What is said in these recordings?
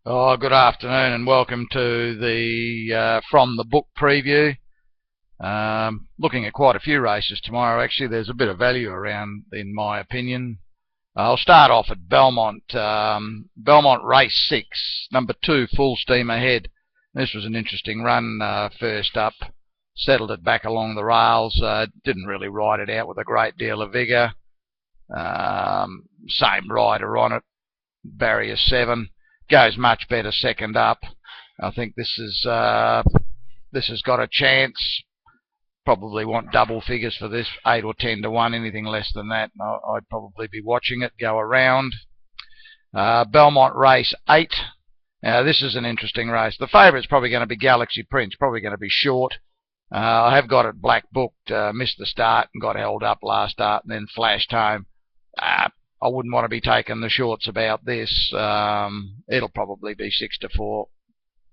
Oh, good afternoon and welcome to the From the Book preview. Looking at quite a few races tomorrow. Actually, there's a bit of value around, in my opinion. I'll start off at Belmont. Belmont Race 6, number 2, Full Steam Ahead. This was an interesting run first up. Settled it back along the rails. Didn't really ride it out with a great deal of vigour. Same rider on it, Barrier 7. Goes much better second up. I think this has got a chance. Probably want double figures for this, 8 or 10 to 1. Anything less than that, I'd probably be watching it go around. Belmont Race 8. Now this is an interesting race. The favourite's probably going to be Galaxy Prince. Probably going to be short. I have got it black booked. Missed the start and got held up last start and then flashed home. I wouldn't want to be taking the shorts about this. It'll probably be 6 to 4,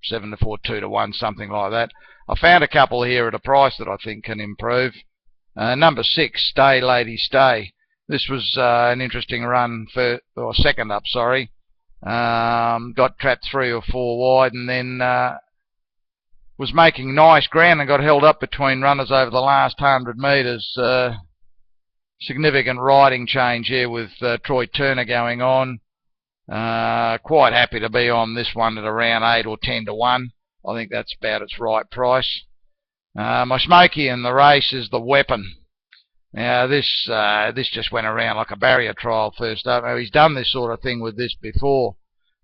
7 to 4, 2 to 1, something like that. I found a couple here at a price that I think can improve. Number 6, Stay Lady Stay. This was an interesting run or second up, sorry. Got trapped 3 or 4 wide and then was making nice ground and got held up between runners over the last 100 metres. Significant riding change here with Troy Turner going on. Quite happy to be on this one at around 8 or 10 to 1. I think that's about its right price. My smoky in the race is The Weapon. Now this just went around like a barrier trial first up. Now, he's done this sort of thing with this before.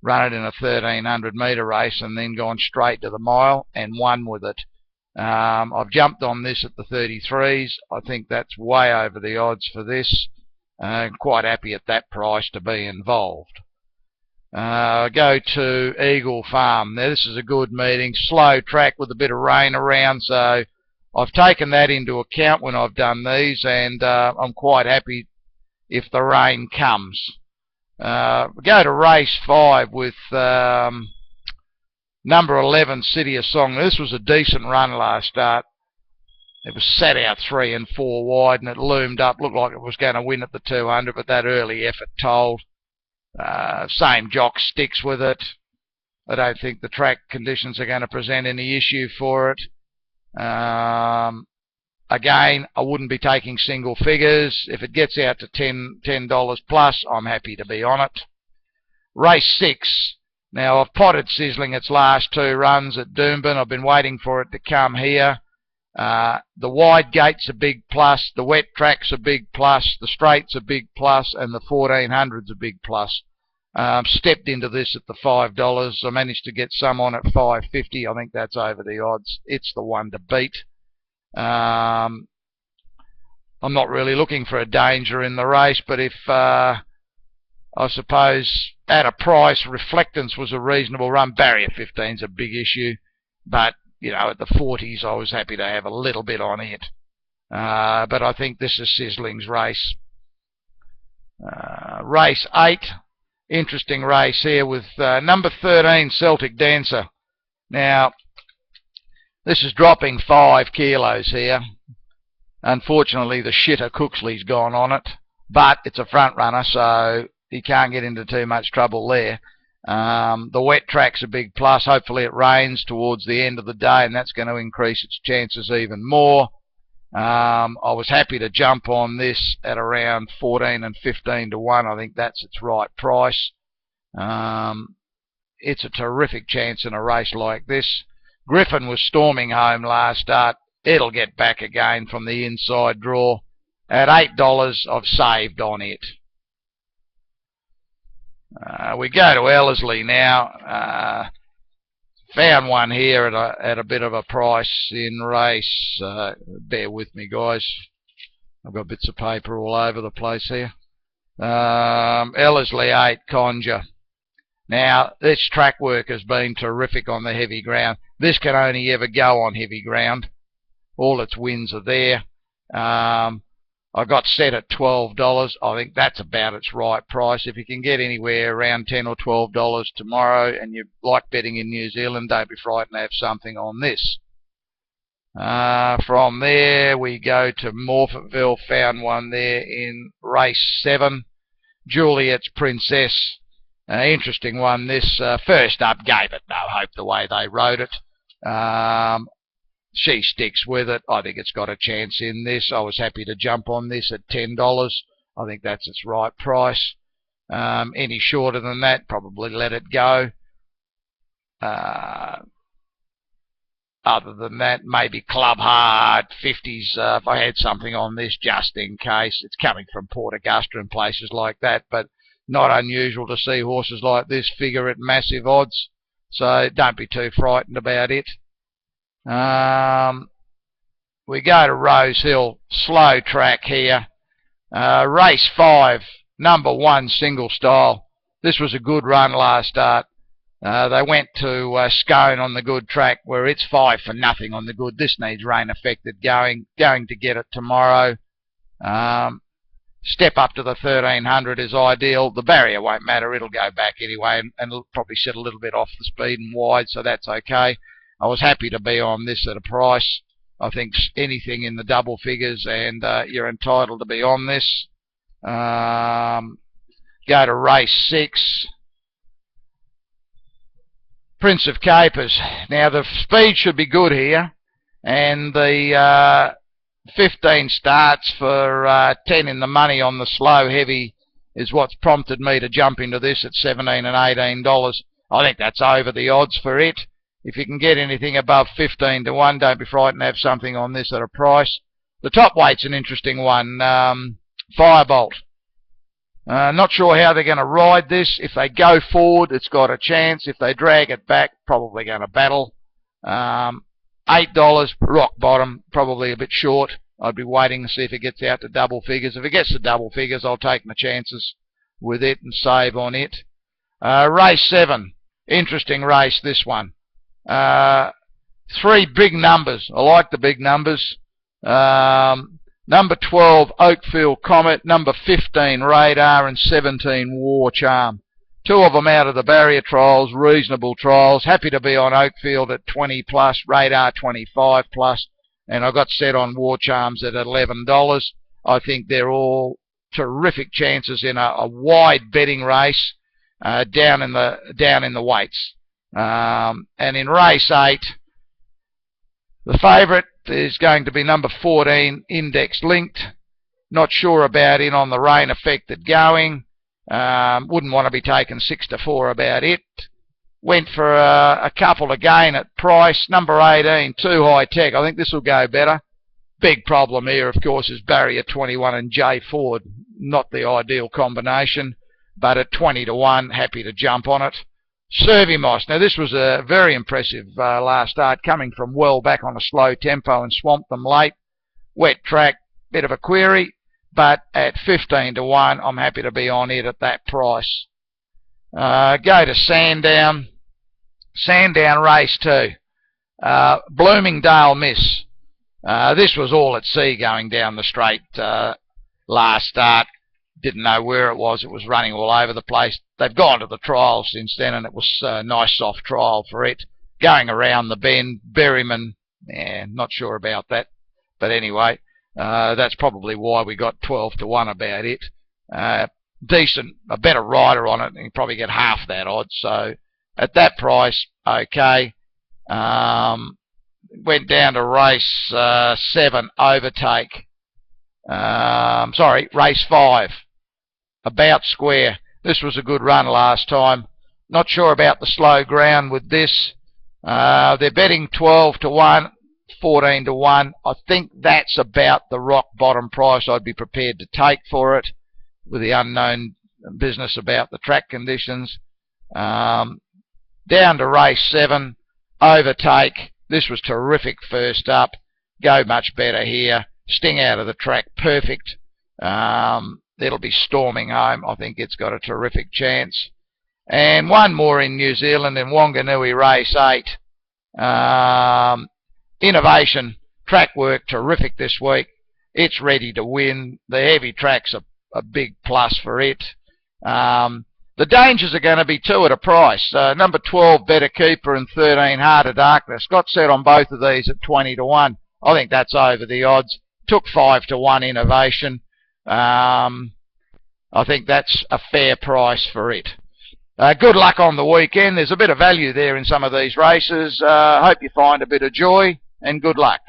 Run it in a 1300 metre race and then gone straight to the mile and won with it. I've jumped on this at the 33s. I think that's way over the odds for this. Quite happy at that price to be involved. Go to Eagle Farm. Now this is a good meeting. Slow track with a bit of rain around, so I've taken that into account when I've done these, and I'm quite happy if the rain comes. Go to race 5 with number 11, City of Song. This was a decent run last start. It was set out 3 and 4 wide and it loomed up. Looked like it was going to win at the 200, but that early effort told. Same jock sticks with it. I don't think the track conditions are going to present any issue for it. Again, I wouldn't be taking single figures. If it gets out to $10 plus, I'm happy to be on it. Race 6. Now, I've potted Sizzling its last 2 runs at Doomben. I've been waiting for it to come here. The wide gate's a big plus. The wet track's a big plus. The straight's a big plus. And the 1400's a big plus. Stepped into this at the $5. I managed to get some on at $5.50. I think that's over the odds. It's the one to beat. I'm not really looking for a danger in the race, but if I suppose at a price, Reflectance was a reasonable run. Barrier 15's a big issue, but you know, at the 40s, I was happy to have a little bit on it. But I think this is Sizzling's race. Race 8, interesting race here with number 13, Celtic Dancer. Now, this is dropping 5 kilos here. Unfortunately, the shitter Cooksley's gone on it, but it's a front runner, so he can't get into too much trouble there. The wet track's a big plus. Hopefully it rains towards the end of the day, and that's going to increase its chances even more. I was happy to jump on this at around 14 and 15 to 1. I think that's its right price. It's a terrific chance in a race like this. Griffin was storming home last start. It'll get back again from the inside draw. At $8, I've saved on it. We go to Ellerslie now. Found one here at a bit of a price in race. Bear with me, guys. I've got bits of paper all over the place here. Ellerslie 8, Conjure. Now, this track work has been terrific on the heavy ground. This can only ever go on heavy ground. All its wins are there. I got set at $12. I think that's about its right price. If you can get anywhere around $10 or $12 tomorrow and you like betting in New Zealand, don't be frightened to have something on this. From there, we go to Morphettville. Found one there in race 7. Juliet's Princess. Interesting one, this. First up, gave it no hope the way they wrote it. She sticks with it. I think it's got a chance in this. I was happy to jump on this at $10. I think that's its right price. Any shorter than that, probably let it go. Other than that, maybe club hard 50s if I had something on this just in case. It's coming from Port Augusta and places like that, but not unusual to see horses like this figure at massive odds, so don't be too frightened about it. We go to Rose Hill, slow track here. Race 5, number 1, single style. This was a good run last start. They went to Scone on the good track, where it's 5 for nothing on the good. This needs rain affected going to get it tomorrow. Step up to the 1300 is ideal. The barrier won't matter, it'll go back anyway, and it'll probably set a little bit off the speed and wide, so that's okay. I was happy to be on this at a price. I think anything in the double figures, and you're entitled to be on this. Go to race 6. Prince of Capers. Now the speed should be good here, and the 15 starts for 10 in the money on the slow heavy is what's prompted me to jump into this at $17 and $18. I think that's over the odds for it. If you can get anything above 15 to 1, don't be frightened to have something on this at a price. The top weight's an interesting one. Firebolt. Not sure how they're going to ride this. If they go forward, it's got a chance. If they drag it back, probably going to battle. $8, rock bottom, probably a bit short. I'd be waiting to see if it gets out to double figures. If it gets to double figures, I'll take my chances with it and save on it. Race 7. Interesting race, this one. 3 big numbers. I like the big numbers. Number 12, Oakfield Comet. Number 15, Radar. And 17, War Charm. 2 of them out of the barrier trials, reasonable trials. Happy to be on Oakfield at 20 plus, Radar 25 plus, and I got set on War Charms at $11. I think they're all terrific chances in a wide betting race down in the weights. And in race 8, the favourite is going to be number 14, Index Linked. Not sure about in on the rain affected going. Wouldn't want to be taking 6 to 4 about it. Went for a couple again at price. Number 18, Too High Tech. I think this will go better. Big problem here, of course, is Barrier 21 and Jay Ford. Not the ideal combination, but at 20 to 1, happy to jump on it. Servimos. Now, this was a very impressive last start, coming from well back on a slow tempo and swamped them late. Wet track, bit of a query, but at 15 to 1, I'm happy to be on it at that price. Go to Sandown. Sandown race 2. Bloomingdale Miss. This was all at sea going down the straight last start. Didn't know where it was. It was running all over the place. They've gone to the trial since then, and it was a nice soft trial for it. Going around the bend, Berryman, not sure about that. But anyway, that's probably why we got 12 to 1 about it. Decent, a better rider on it, and you probably get half that odds. So at that price, okay. Went down to race 7, Overtake. Race 5. About Square. This was a good run last time. Not sure about the slow ground with this. They're betting 12 to 1, 14 to 1. I think that's about the rock bottom price I'd be prepared to take for it, with the unknown business about the track conditions. Down to race 7, Overtake. This was terrific first up. Go much better here. Sting out of the track, perfect. It'll be storming home. I think it's got a terrific chance. And one more in New Zealand in Wanganui race 8. Innovation, track work, terrific this week. It's ready to win. The heavy track's a big plus for it. The dangers are going to be 2 at a price. Number 12, Better Keeper, and 13, Heart of Darkness. Got set on both of these at 20 to 1. I think that's over the odds. Took 5 to 1 Innovation. I think that's a fair price for it. Good luck on the weekend. There's a bit of value there in some of these races. Hope you find a bit of joy, and good luck.